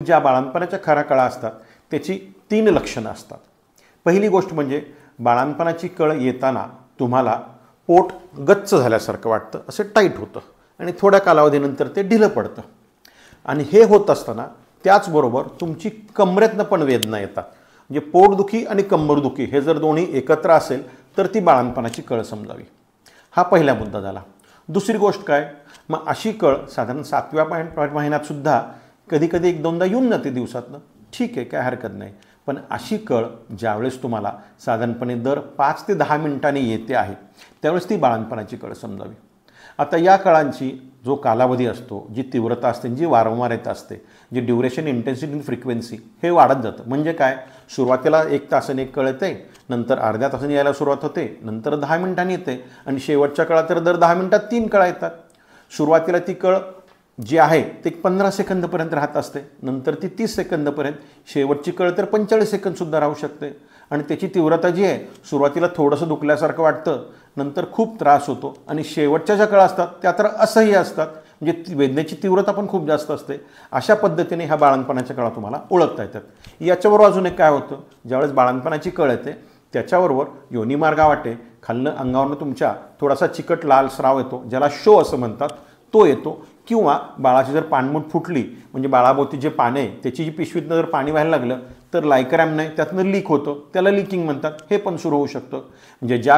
ज्या बाळंतपणाच्या खऱ्या कळा असतात त्याची 3 लक्षणं असतात। पहिली गोष्ट म्हणजे बाळंतपणाची कळ येताना तुम्हाला पोट गच्च झाल्यासारखं वाटतं, असं टाईट होतं आणि थोड्या कालावधीनंतर ते ढिलं पडतं। आणि हे होत असताना त्याचबरोबर तुमची कमरेतनं पण वेदना येतात। म्हणजे पोटदुखी आणि कंबरदुखी हे जर दोन्ही एकत्र असेल तर ती बाळंतपणाची कळ समजावी। हा पहिला मुद्दा झाला। दुसरी गोष्ट काय, मग अशी कळ साधारण 7व्या महिन्यात सुद्धा कधी कधी 1-2दा येऊन जाते दिवसातनं, ठीक आहे, काय हरकत नाही। पण अशी कळ ज्यावेळेस तुम्हाला साधारणपणे दर 5 ते 10 मिनिटांनी येते आहे त्यावेळेस ती बाळंतपणाची कळ समजावी। आता या कळांची जो कालावधी असतो, जी तीव्रता असते, जी वारंवारता असते, जी ड्युरेशन, इंटेन्सिटी आणि फ्रिक्वेन्सी हे वाढत जातं। म्हणजे काय, सुरुवातीला 1 तासाने एक कळ येते, नंतर अर्ध्या तासाने यायला सुरुवात होते, नंतर 10 मिनिटांनी येते आणि शेवटच्या कळात तर दर 10 मिनिटात 3 कळा येतात। सुरुवातीला ती कळ जी आहे ते 15 सेकंदपर्यंत राहत असते, नंतर ती 30 सेकंदपर्यंत, शेवटची कळ तर 45 सेकंदसुद्धा राहू शकते। आणि त्याची तीव्रता जी आहे, सुरुवातीला थोडंसं दुखल्यासारखं वाटतं, नंतर खूप त्रास होतो आणि शेवटच्या ज्या कळा असतात त्या तर असह्य असतात, म्हणजे वेदनेची तीव्रता पण खूप जास्त असते। अशा पद्धतीने ह्या बाळंतपणाच्या कळा तुम्हाला ओळखता येतात। याच्याबरोबर अजून एक काय होतं, ज्यावेळेस बाळंतपणाची कळ येते त्याच्याबरोबर योनिमार्गावाटे खालनं अंगावरनं तुमच्या थोडासा चिकट लाल स्राव येतो, ज्याला शो असं म्हणतात, तो येतो। किंवा बाळाची जर पाणमुठ फुटली, म्हणजे बाळाभोवती जे पाणी आहे त्याची जी पिशवीतनं जर पाणी व्हायला लागलं तर लायक्रॅम्प नाही, त्यातनं लीक होतं, त्याला लीकिंग म्हणतात, हे पण सुरू होऊ शकतं। म्हणजे ज्या